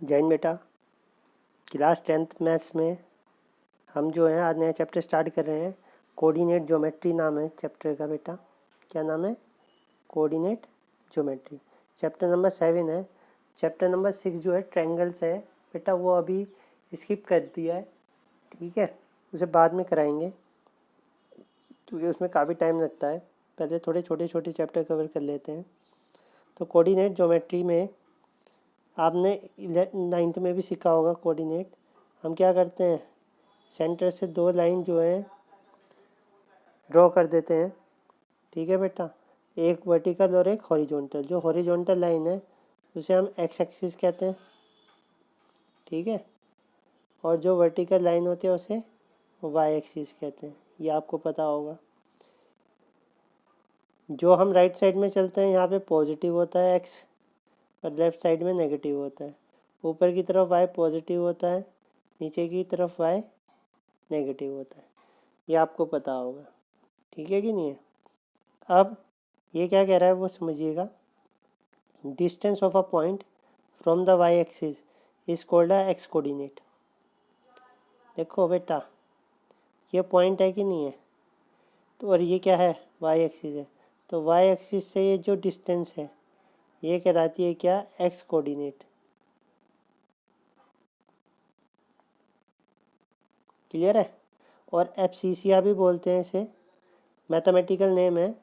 जैन बेटा, class 10th maths में हम जो है आज नया चैप्टर स्टार्ट कर रहे हैं। कोऑर्डिनेट ज्योमेट्री नाम है चैप्टर का बेटा। क्या नाम है? Coordinate geometry. चैप्टर नंबर 7 है। चैप्टर नंबर 6 जो है ट्रायंगल्स है बेटा, वो अभी स्किप कर दिया है। ठीक है, उसे बाद में कराएंगे क्योंकि उसमें काफ़ी टाइम लगता है। पहले थोड़े छोटे छोटे चैप्टर कवर कर लेते हैं। तो कोऑर्डिनेट ज्योमेट्री में आपने 9th में भी सीखा होगा। कोऑर्डिनेट हम क्या करते हैं, सेंटर से दो लाइन जो है ड्रॉ कर देते हैं। ठीक है बेटा, एक वर्टिकल और एक हॉरिजॉन्टल। जो हॉरिजॉन्टल लाइन है उसे हम एक्स एक्सिस कहते हैं। ठीक है, और जो वर्टिकल लाइन होती है उसे वाई एक्सिस कहते हैं। ये आपको पता होगा। जो हम राइट साइड में चलते हैं यहाँ पे पॉजिटिव होता है एक्स, और लेफ्ट साइड में नेगेटिव होता है। ऊपर की तरफ वाई पॉजिटिव होता है, नीचे की तरफ वाई नेगेटिव होता है। ये आपको पता होगा। ठीक है कि नहीं है? अब ये क्या कह रहा है वो समझिएगा। Distance of a point from the Y axis is called a X coordinate. देखो बेटा, ये पॉइंट है कि नहीं है, तो और ये क्या है? वाई एक्सिस है। तो वाई एक्सिस से ये जो डिस्टेंस है ये कहलाती है क्या? X coordinate. क्लियर है? और एब्सिसिया भी बोलते हैं इसे, मैथमेटिकल नेम है।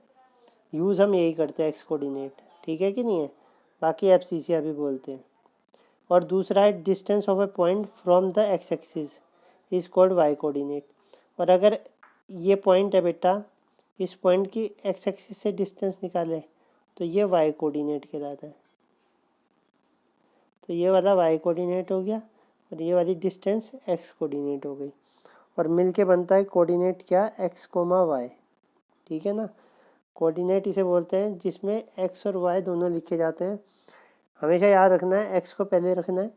यूज़ हम यही करते हैं, एक्स कोऑर्डिनेट। ठीक है कि नहीं है? बाकी एब्सिसिया भी बोलते हैं। और दूसरा है distance of a point from the X axis is called Y coordinate. और अगर ये पॉइंट है बेटा, इस पॉइंट की एक्स एक्सिस से डिस्टेंस निकाले तो ये वाई कोऑर्डिनेट कहलाता है। तो ये वाला वाई कोऑर्डिनेट हो गया और ये वाली डिस्टेंस एक्स कोऑर्डिनेट हो गई, और मिल के बनता है कोऑर्डिनेट क्या? X comma Y. ठीक है ना? कोऑर्डिनेट इसे बोलते हैं जिसमें एक्स और वाई दोनों लिखे जाते हैं। हमेशा याद रखना है एक्स को पहले रखना है,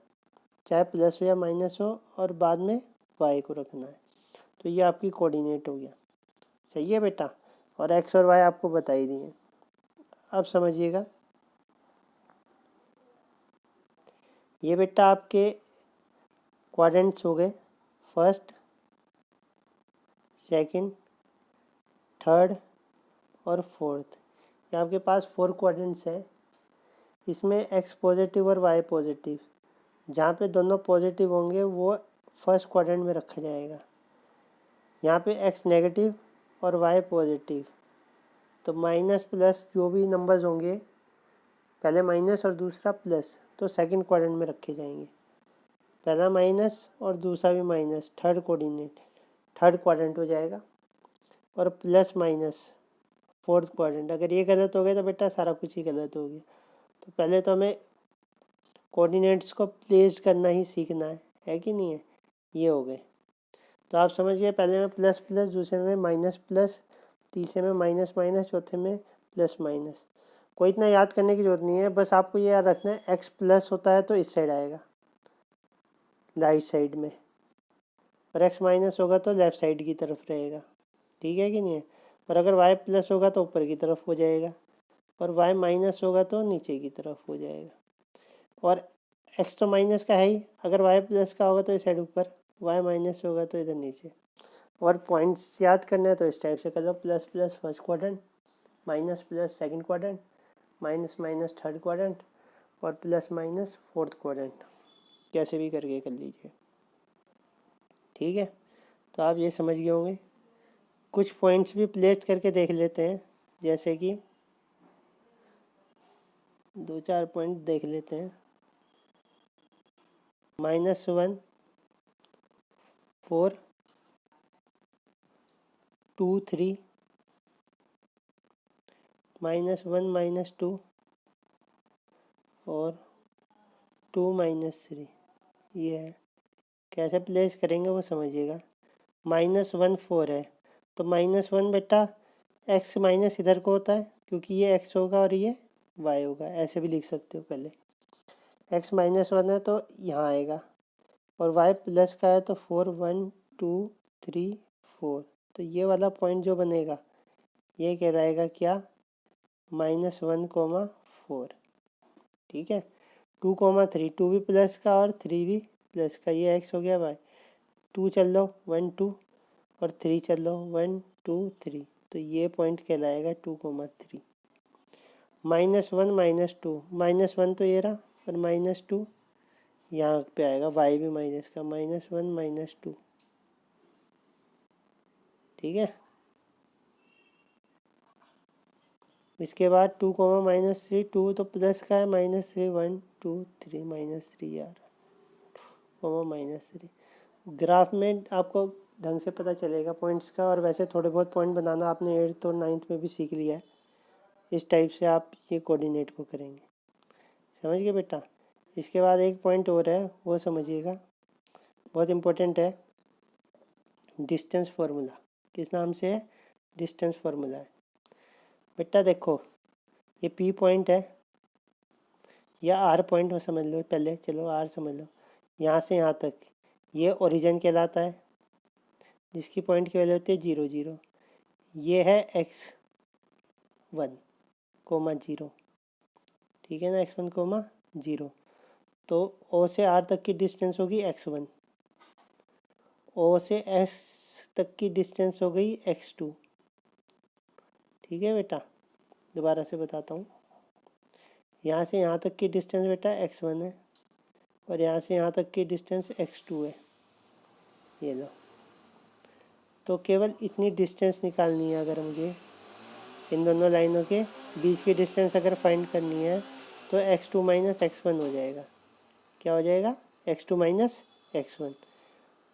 चाहे प्लस हो या माइनस हो, और बाद में वाई को रखना है। तो ये आपकी कोऑर्डिनेट हो गया। सही है बेटा? और एक्स और वाई आपको बता ही दिए। अब समझिएगा, ये बेटा आपके क्वाड्रेंट्स हो गए। फर्स्ट, सेकंड, थर्ड और फोर्थ। ये आपके पास 4 क्वाड्रेंट्स हैं। इसमें एक्स पॉजिटिव और वाई पॉजिटिव, जहाँ पे दोनों पॉजिटिव होंगे वो फर्स्ट क्वाड्रेंट में रखा जाएगा। यहाँ पे एक्स नेगेटिव और वाई पॉजिटिव, तो माइनस प्लस जो भी नंबर्स होंगे, पहले माइनस और दूसरा प्लस, तो सेकंड क्वाड्रेंट में रखे जाएंगे। पहला माइनस और दूसरा भी minus, third coordinate, third quadrant हो जाएगा। और प्लस माइनस फोर्थ क्वाड्रेंट। अगर ये गलत हो गया तो बेटा सारा कुछ ही गलत हो गया। तो पहले तो हमें कोऑर्डिनेट्स को प्लेस करना ही सीखना है कि नहीं है? ये हो गए। तो आप समझिए, पहले में प्लस प्लस, दूसरे में माइनस प्लस, तीसरे में माइनस माइनस, चौथे में प्लस माइनस। कोई इतना याद करने की जरूरत नहीं है, बस आपको ये याद रखना है एक्स प्लस होता है तो इस साइड आएगा, राइट साइड में, और एक्स माइनस होगा तो लेफ्ट साइड की तरफ रहेगा। ठीक है कि नहीं है? और अगर वाई प्लस होगा तो ऊपर की तरफ हो जाएगा, और वाई माइनस होगा तो नीचे की तरफ हो जाएगा। और एक्स तो माइनस का है ही, अगर वाई प्लस का होगा तो इस साइड ऊपर, वाई माइनस होगा तो इधर नीचे। और पॉइंट्स याद करना है तो इस टाइप से कर लो, plus plus first quadrant, minus plus second quadrant, minus minus third quadrant, और प्लस माइनस फोर्थ क्वाड्रेंट। कैसे भी करके कर लीजिए। ठीक है, तो आप ये समझ गए होंगे। कुछ पॉइंट्स भी प्लेस करके देख लेते हैं, जैसे कि 2-4 पॉइंट देख लेते हैं। -1, 4, 2, 3, -1, -2 और 2, -3। ये है। कैसे प्लेस करेंगे वो समझिएगा। -1, 4 है, तो -1 बेटा एक्स माइनस इधर को होता है क्योंकि ये एक्स होगा और ये वाई होगा। ऐसे भी लिख सकते हो। पहले एक्स -1 है तो यहाँ आएगा, और वाई प्लस का है तो 4, 1, 2, 3, 4। तो ये वाला पॉइंट जो बनेगा ये कहलाएगा क्या? -1, 4। ठीक है, 2,3, 2 भी प्लस का और 3 भी प्लस का, ये x हो गया y। 2 चल लो 1 2 और 3 चल लो 1 2 3, तो ये पॉइंट कहलाएगा 2,3। -1 -2, -1 तो ये रहा और -2 यहाँ पे आएगा, y भी माइनस का, -1 -2। ठीक है, इसके बाद 2 -3, 2 तो प्लस का है, -3 1 2 3 -3 यार, -3। ग्राफ में आपको ढंग से पता चलेगा पॉइंट्स का, और वैसे थोड़े बहुत पॉइंट बनाना आपने 8th और 9th में भी सीख लिया है। इस टाइप से आप ये कोऑर्डिनेट को करेंगे, समझ गए बेटा। इसके बाद एक पॉइंट और है, वो समझिएगा, बहुत इम्पोर्टेंट है। डिस्टेंस फार्मूला किस नाम से है? डिस्टेंस फार्मूला है बेटा। देखो ये P पॉइंट है या R पॉइंट समझ लो, पहले चलो R समझ लो। यहाँ से यहाँ तक ये ओरिजिन कहलाता है, जिसकी पॉइंट की वैल्यू होती है 0 0। ये है x1, 0, ठीक है ना, x1, 0। तो O से R तक की डिस्टेंस होगी x1, O से S तक की डिस्टेंस हो गई x2। ठीक है बेटा, दोबारा से बताता हूँ। यहाँ से यहाँ तक की डिस्टेंस बेटा x1 है, और यहाँ से यहाँ तक की डिस्टेंस x2 है, ये लो। तो केवल इतनी डिस्टेंस निकालनी है अगर मुझे, इन दोनों लाइनों के बीच की डिस्टेंस अगर फाइंड करनी है, तो x2 - x1 हो जाएगा। क्या हो जाएगा? x2 - x1।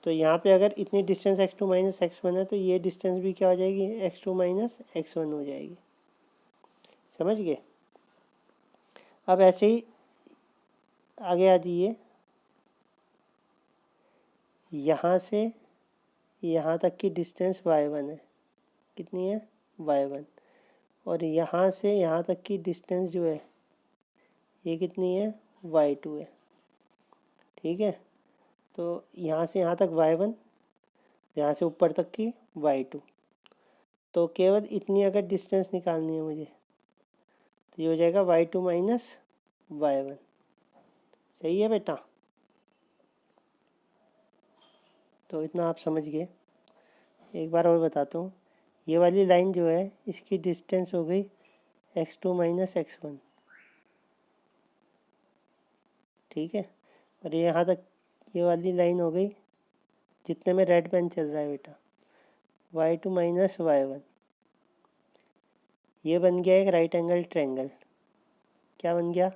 तो यहाँ पे अगर इतनी डिस्टेंस x2 - x1 है, तो ये डिस्टेंस भी क्या हो जाएगी? x2 - x1 हो जाएगी। समझ गए? अब ऐसे ही आगे आ जाइए, यहाँ से यहाँ तक की डिस्टेंस y1 है। कितनी है? y1। और यहाँ से यहाँ तक की डिस्टेंस जो है ये कितनी है? y2 है। ठीक है, तो यहाँ से यहाँ तक y1, यहाँ से ऊपर तक की y2। तो केवल इतनी अगर डिस्टेंस निकालनी है मुझे, तो ये हो जाएगा y2 - y1। सही है बेटा? तो इतना आप समझ गए। एक बार और बताता हूँ, ये वाली लाइन जो है इसकी डिस्टेंस हो गई x2 - x1। ठीक है, और ये यहाँ तक ये वाली लाइन हो गई, जितने में रेड पेन चल रहा है बेटा, y2 - y1। ये बन गया एक राइट एंगल ट्रायंगल। क्या बन गया?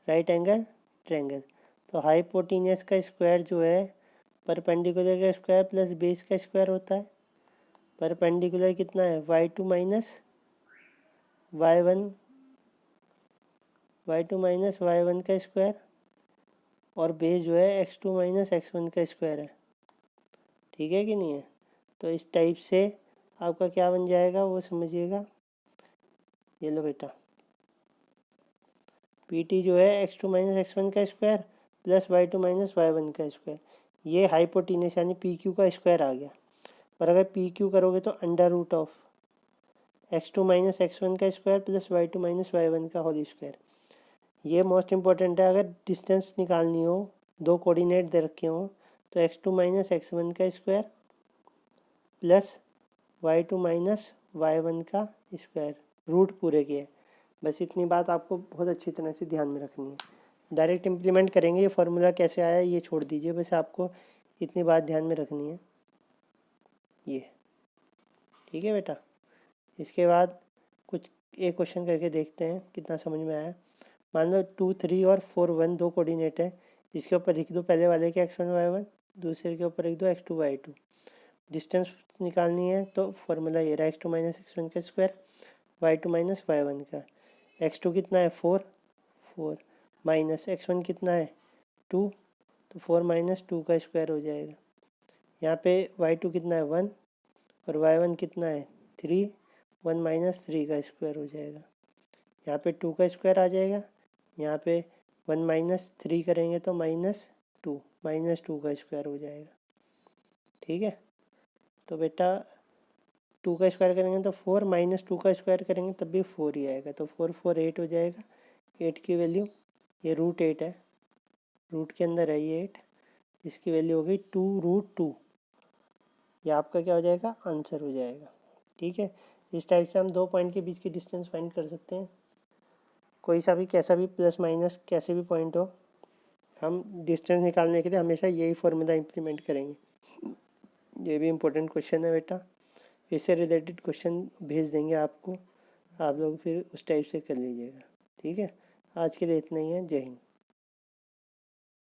Right angle triangle. तो हाइपोटेन्यूस का स्क्वायर जो है परपेंडिकुलर का स्क्वायर प्लस बेस का स्क्वायर होता है। परपेंडिकुलर कितना है? y2 - y1, y2 - y1 का स्क्वायर, और बेस जो है x2 - x1 का स्क्वायर है। ठीक है कि नहीं है? तो इस टाइप से आपका क्या बन जाएगा वो समझिएगा। ये लो बेटा, PT जो है x2 - x1 का स्क्वायर प्लस y2 - y1 का स्क्वायर, ये हाइपोटेन्यूस यानी PQ का स्क्वायर आ गया। और अगर PQ करोगे तो under root of x2 - x1 का स्क्वायर प्लस y2 - y1 का होल स्क्वायर। ये मोस्ट इंपॉर्टेंट है, अगर डिस्टेंस निकालनी हो, दो कोऑर्डिनेट दे रखे हो, तो x2 - x1 का स्क्वायर प्लस y2 - y1 का स्क्वायर, रूट पूरे के। बस इतनी बात आपको बहुत अच्छी तरह से ध्यान में रखनी है। डायरेक्ट इम्प्लीमेंट करेंगे, ये फार्मूला कैसे आया ये छोड़ दीजिए, बस आपको इतनी बात ध्यान में रखनी है ये। ठीक है बेटा, इसके बाद कुछ एक क्वेश्चन करके देखते हैं कितना समझ में आया। मान लो 2 3 और 4 1 दो कोऑर्डिनेट है, जिसके ऊपर लिख दो पहले वाले के x1 y1, दूसरे के ऊपर लिख दो x2 y2। डिस्टेंस निकालनी है तो फार्मूला ये रहा, x2 - x1 का स्क्वायर, y2 - y1 का। x2 कितना है? 4 4 माइनस x1 कितना है? 2, तो 4 - 2 का स्क्वायर हो जाएगा। यहाँ पे y2 कितना है? 1, और y1 कितना है? 3, 1 - 3 का स्क्वायर हो जाएगा। यहाँ पे 2 का स्क्वायर आ जाएगा, यहाँ पे 1 - 3 करेंगे तो -2, -2 का स्क्वायर हो जाएगा। ठीक है, तो बेटा 2 का स्क्वायर करेंगे तो 4, -2 का स्क्वायर करेंगे तब भी 4 ही आएगा, तो 4 4 8 हो जाएगा। 8 की वैल्यू ये √8 है, रूट के अंदर है ये 8, इसकी वैल्यू हो गई 2√2। ये आपका क्या हो जाएगा, आंसर हो जाएगा। ठीक है, इस टाइप से हम 2 पॉइंट के बीच की डिस्टेंस फाइंड कर सकते हैं। कोई सा भी कैसा भी प्लस माइनस कैसे भी पॉइंट हो, हम डिस्टेंस निकालने के लिए हमेशा यही फॉर्मूला इम्प्लीमेंट करेंगे। ये भी इम्पोर्टेंट क्वेश्चन है बेटा, इससे रिलेटेड क्वेश्चन भेज देंगे आपको, आप लोग फिर उस टाइप से कर लीजिएगा। ठीक है, आज के लिए इतना ही है। जय हिंद।